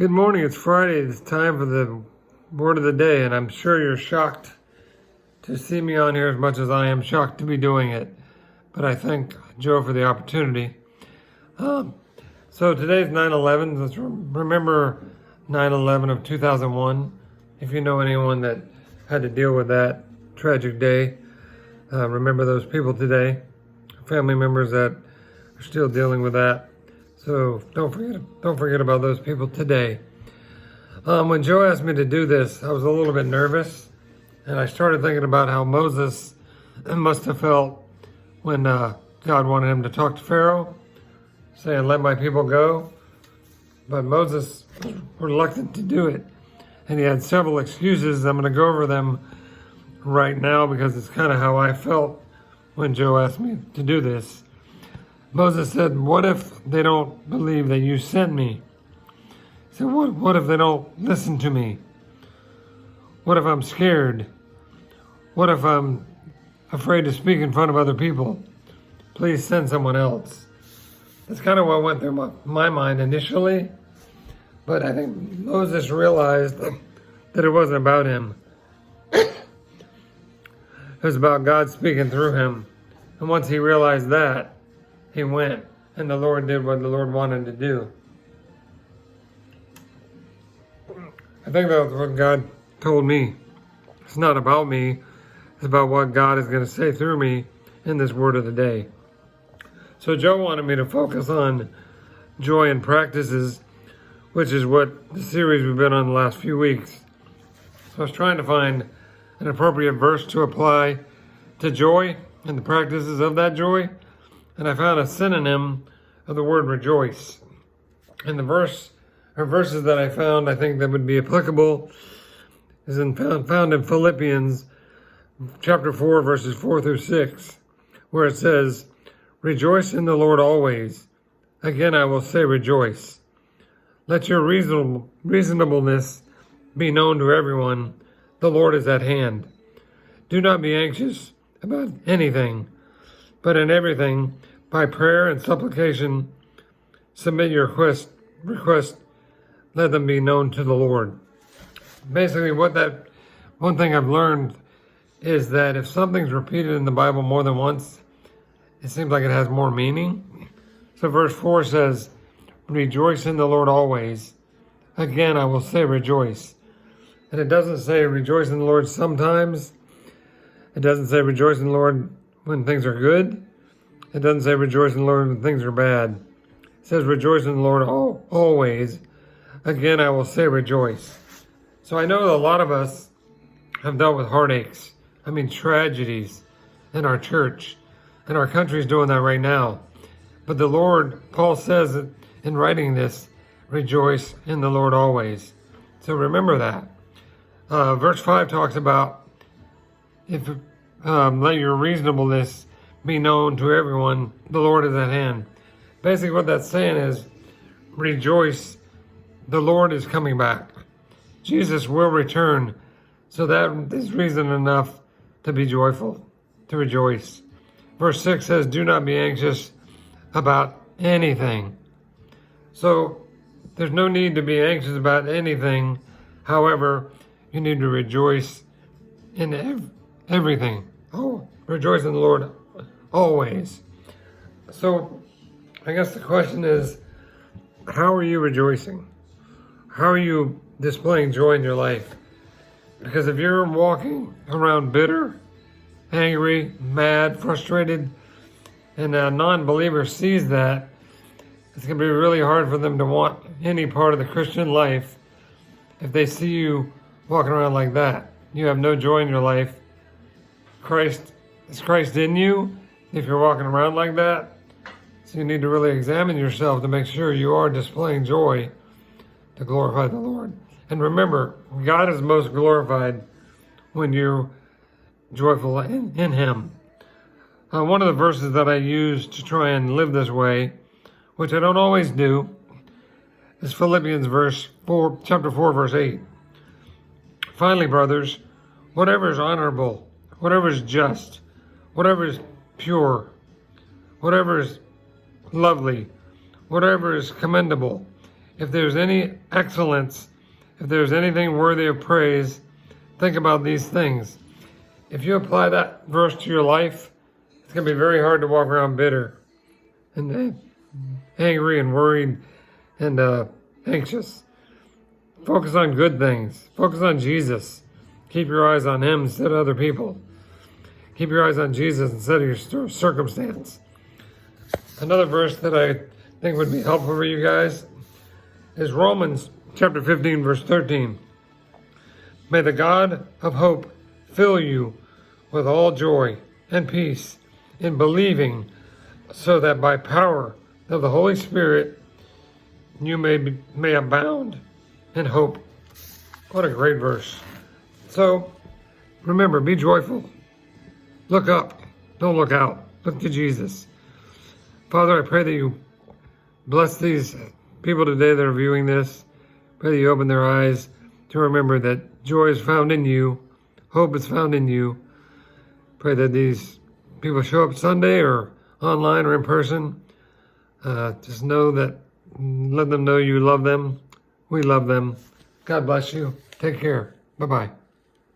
Good morning. It's Friday. It's time for the word of the day, and I'm sure you're shocked to see me on here as much as I am shocked to be doing it. But I thank Joe for the opportunity. So today's 9/11. Let's remember 9/11 of 2001. If you know anyone that had to deal with that tragic day, remember those people today. Family members that are still dealing with that. So don't forget about those people today. When Joe asked me to do this, I was a little bit nervous, and I started thinking about how Moses must have felt when God wanted him to talk to Pharaoh, saying, "Let my people go." But Moses was reluctant to do it, and he had several excuses. I'm going to go over them right now because it's kind of how I felt when Joe asked me to do this. Moses said, "What if they don't believe that you sent me?" He said, what if they don't listen to me? What if I'm scared? What if I'm afraid to speak in front of other people? Please send someone else. That's kind of what went through my mind initially. But I think Moses realized that it wasn't about him. It was about God speaking through him. And once he realized that, he went, and the Lord did what the Lord wanted to do. I think that's what God told me. It's not about me. It's about what God is going to say through me in this word of the day. So Joe wanted me to focus on joy and practices, which is what the series we've been on the last few weeks. So I was trying to find an appropriate verse to apply to joy and the practices of that joy. And I found a synonym of the word rejoice. And the verses that I found, I think that would be applicable, is found in Philippians chapter 4, verses 4 through 6, where it says, "Rejoice in the Lord always. Again, I will say rejoice. Let your reasonableness be known to everyone. The Lord is at hand. Do not be anxious about anything, but in everything, by prayer and supplication, submit your request, let them be known to the Lord." Basically, one thing I've learned is that if something's repeated in the Bible more than once, it seems like it has more meaning. So verse 4 says, "Rejoice in the Lord always. Again, I will say rejoice." And it doesn't say rejoice in the Lord sometimes. It doesn't say rejoice in the Lord when things are good. It doesn't say rejoice in the Lord when things are bad. It says rejoice in the Lord always. Again, I will say rejoice. So I know that a lot of us have dealt with heartaches. Tragedies in our church. And our country's doing that right now. But the Lord, Paul says in writing this, rejoice in the Lord always. So remember that. Verse 5 talks about, if let your reasonableness be known to everyone, the Lord is at hand. Basically what that's saying is, rejoice, the Lord is coming back. Jesus will return, so that is reason enough to be joyful, to rejoice. Verse 6 says, "Do not be anxious about anything." So there's no need to be anxious about anything. However, you need to rejoice in everything. Rejoice in the Lord always. So I guess the question is, how are you rejoicing? How are you displaying joy in your life? Because if you're walking around bitter, angry, mad, frustrated, and a non-believer sees that, it's going to be really hard for them to want any part of the Christian life if they see you walking around like that. You have no joy in your life. Is Christ in you if you're walking around like that? So you need to really examine yourself to make sure you are displaying joy to glorify the Lord. And remember, God is most glorified when you're joyful in Him. One of the verses that I use to try and live this way, which I don't always do, is Philippians chapter 4, verse 8. "Finally, brothers, whatever is honorable, whatever is just, whatever is pure, whatever is lovely, whatever is commendable, if there's any excellence, if there's anything worthy of praise, think about these things. If you apply that verse to your life, it's going to be very hard to walk around bitter and angry and worried and anxious. Focus on good things. Focus on Jesus. Keep your eyes on him instead of other people. Keep your eyes on Jesus instead of your circumstance. Another verse that I think would be helpful for you guys is Romans chapter 15, verse 13. May the God of hope fill you with all joy and peace in believing, so that by power of the Holy Spirit you may abound in hope. What a great verse. So remember, be joyful. Look up. Don't look out. Look to Jesus. Father, I pray that you bless these people today that are viewing this. Pray that you open their eyes to remember that joy is found in you. Hope is found in you. Pray that these people show up Sunday or online or in person. Just know that, let them know you love them. We love them. God bless you. Take care. Bye-bye.